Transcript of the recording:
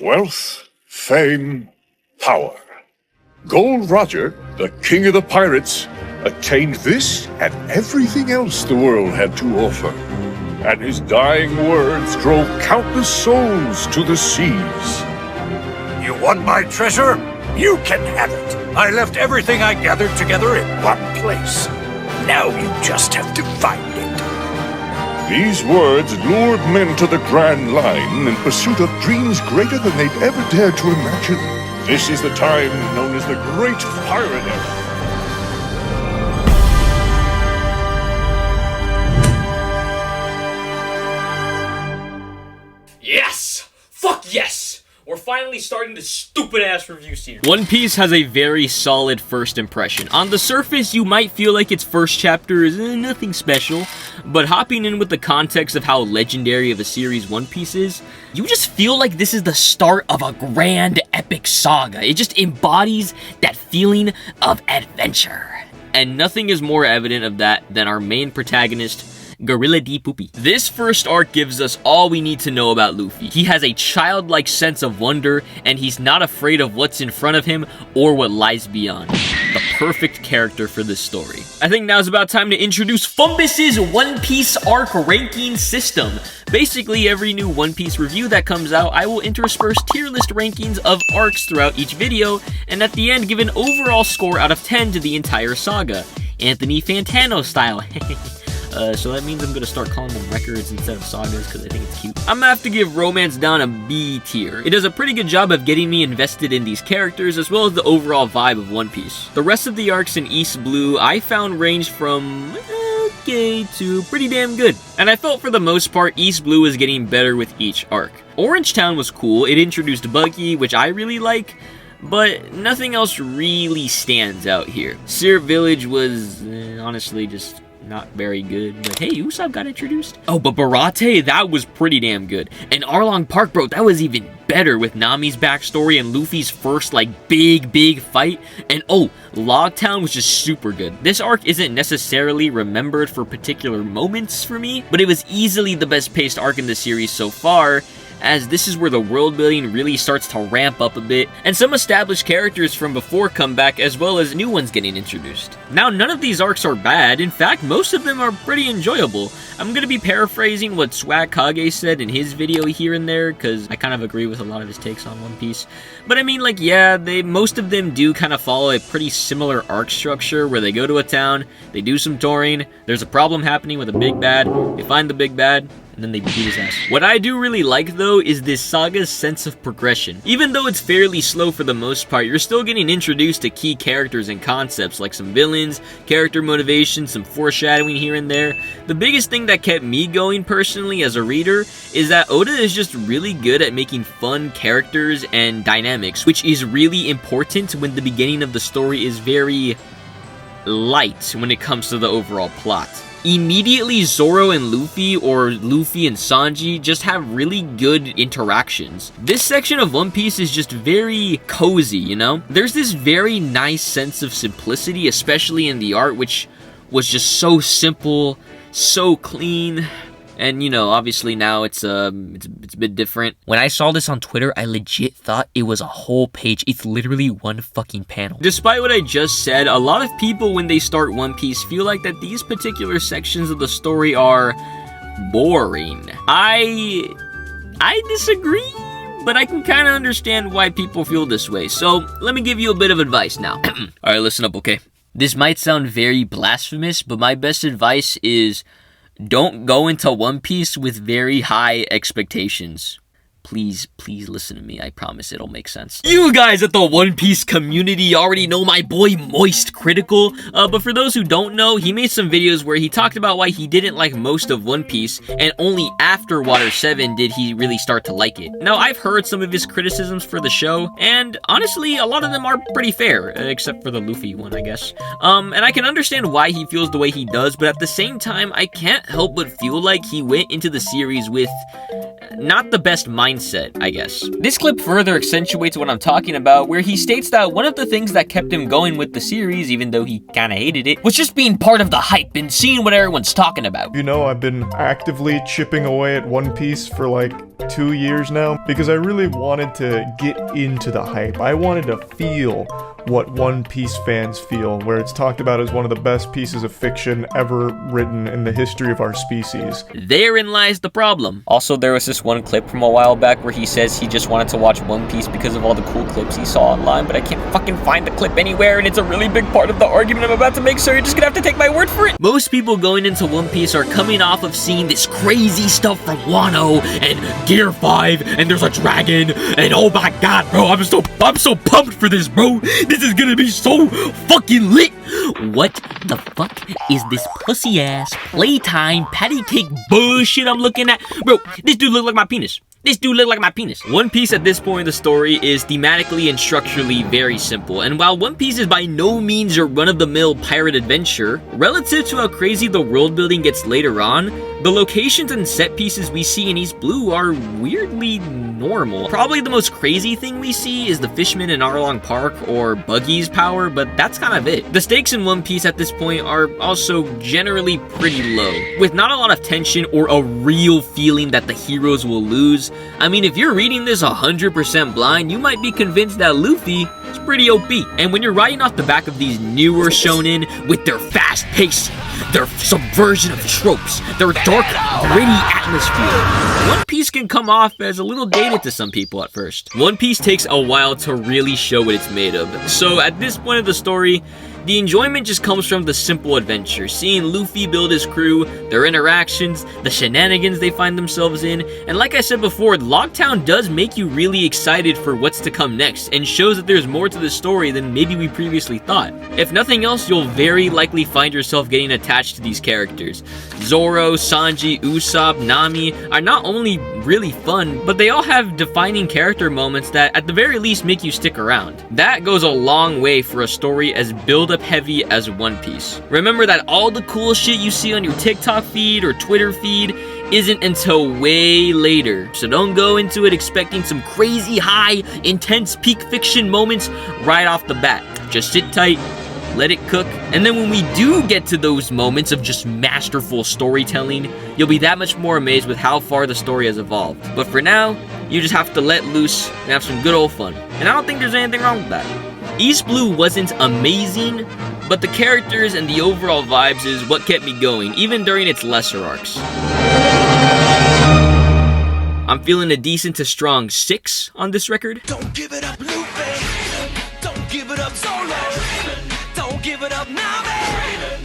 wealth, fame, power. Gold Roger, the king of the pirates, attained this and everything else the world had to offer. And his dying words drove countless souls to the seas. You want my treasure? You can have it. I left everything I gathered together in one place. Now you just have to find it. These words lured men to the Grand Line in pursuit of dreams greater than they'd ever dared to imagine. This is the time known as the Great Pirate Era. Yes! Fuck yes! We're finally starting this stupid-ass review series. One Piece has a very solid first impression. On the surface, you might feel like its first chapter is nothing special, but hopping in with the context of how legendary of a series One Piece is, you just feel like this is the start of a grand epic saga. It just embodies that feeling of adventure. And nothing is more evident of that than our main protagonist, Gorilla D. Poopy. This first arc gives us all we need to know about Luffy. He has a childlike sense of wonder, and he's not afraid of what's in front of him or what lies beyond. The perfect character for this story. I think now's about time to introduce Fumbus's One Piece arc ranking system. Basically, every new One Piece review that comes out, I will intersperse tier list rankings of arcs throughout each video, and at the end give an overall score out of 10 to the entire saga. Anthony Fantano style. So that means I'm gonna start calling them records instead of sagas because I think it's cute. I'm gonna have to give Romance Dawn a B tier. It does a pretty good job of getting me invested in these characters as well as the overall vibe of One Piece. The rest of the arcs in East Blue I found ranged from okay to pretty damn good. And I felt for the most part East Blue was getting better with each arc. Orange Town was cool. It introduced Buggy, which I really like, but nothing else really stands out here. Syrup Village was honestly just not very good, but hey, Usopp got introduced. Oh, but Barate, that was pretty damn good. And Arlong Park, bro, that was even better with Nami's backstory and Luffy's first, like, big fight. And oh, Logtown was just super good. This arc isn't necessarily remembered for particular moments for me, but it was easily the best paced arc in the series so far, as this is where the world building really starts to ramp up a bit, and some established characters from before come back as well as new ones getting introduced. Now, none of these arcs are bad. In fact, most of them are pretty enjoyable. I'm gonna be paraphrasing what Swag Kage said in his video here and there, because I kind of agree with a lot of his takes on One Piece. But I mean, like, yeah, most of them do kind of follow a pretty similar arc structure, where they go to a town, they do some touring, there's a problem happening with a big bad, they find the big bad, and then they beat his ass. What I do really like, though, is this saga's sense of progression. Even though it's fairly slow for the most part, you're still getting introduced to key characters and concepts, like some villains, character motivation, some foreshadowing here and there. The biggest thing that kept me going personally as a reader is that Oda is just really good at making fun characters and dynamics, which is really important when the beginning of the story is very light when it comes to the overall plot. Immediately, Zoro and Luffy, or Luffy and Sanji, just have really good interactions. This section of One Piece is just very cozy, you know? There's this very nice sense of simplicity, especially in the art, which was just so simple, so clean. And, you know, obviously now it's a bit different. When I saw this on Twitter, I legit thought it was a whole page. It's literally one fucking panel. Despite what I just said, a lot of people when they start One Piece feel like that these particular sections of the story are boring. I disagree, but I can kind of understand why people feel this way. So let me give you a bit of advice now. Alright, listen up, okay? This might sound very blasphemous, but my best advice is don't go into One Piece with very high expectations. Please listen to me. I promise it'll make sense. You guys at the One Piece community already know my boy Moist Critical, but for those who don't know, he made some videos where he talked about why he didn't like most of One Piece, and only after Water 7 did he really start to like it. Now, I've heard some of his criticisms for the show, and honestly, a lot of them are pretty fair, except for the Luffy one, I guess. And I can understand why he feels the way he does, but at the same time, I can't help but feel like he went into the series with not the best mindset mindset, I guess. This clip further accentuates what I'm talking about, where he states that one of the things that kept him going with the series, even though he kinda hated it, was just being part of the hype and seeing what everyone's talking about. You know, I've been actively chipping away at One Piece for like 2 years now, because I really wanted to get into the hype. I wanted to feel what One Piece fans feel, where it's talked about as one of the best pieces of fiction ever written in the history of our species. Therein lies the problem. Also, there was this one clip from a while back where he says he just wanted to watch One Piece because of all the cool clips he saw online, but I can't fucking find the clip anywhere, and it's a really big part of the argument I'm about to make, so you're just gonna have to take my word for it. Most people going into One Piece are coming off of seeing this crazy stuff from Wano and Gear 5, and there's a dragon, and oh my god, bro, I'm so pumped for this, bro. This is gonna be so fucking lit. What the fuck is this pussy ass playtime patty cake bullshit I'm looking at? Bro, this dude look like my penis. This dude look like my penis. One Piece at this point in the story is thematically and structurally very simple, and while One Piece is by no means your run-of-the-mill pirate adventure, relative to how crazy the world building gets later on, the locations and set pieces we see in East Blue are weirdly normal. Probably the most crazy thing we see is the Fishman in Arlong Park or Buggy's power, but that's kind of it. The stakes in One Piece at this point are also generally pretty low, with not a lot of tension or a real feeling that the heroes will lose. I mean, if you're reading this 100% blind, you might be convinced that Luffy is pretty OP. And when you're riding off the back of these newer shonen with their fast pace, their subversion of tropes, their dark, gritty atmosphere, One Piece can come off as a little dated to some people at first. One Piece takes a while to really show what it's made of. So at this point of the story, the enjoyment just comes from the simple adventure, seeing Luffy build his crew, their interactions, the shenanigans they find themselves in, and like I said before, Logtown does make you really excited for what's to come next, and shows that there's more to the story than maybe we previously thought. If nothing else, you'll very likely find yourself getting attached to these characters. Zoro, Sanji, Usopp, Nami are not only really fun, but they all have defining character moments that at the very least make you stick around. That goes a long way for a story as build-up heavy as One Piece. Remember that all the cool shit you see on your TikTok feed or Twitter feed isn't until way later, so don't go into it expecting some crazy high, intense peak fiction moments right off the bat. Just sit tight, let it cook, and then when we do get to those moments of just masterful storytelling, you'll be that much more amazed with how far the story has evolved. But for now, you just have to let loose and have some good old fun, and I don't think there's anything wrong with that. East Blue wasn't amazing, but the characters and the overall vibes is what kept me going, even during its lesser arcs. I'm feeling a decent to strong 6 on this record. Don't give it up, Luffy. Don't give it up, Zoro. Don't give it up, Nami.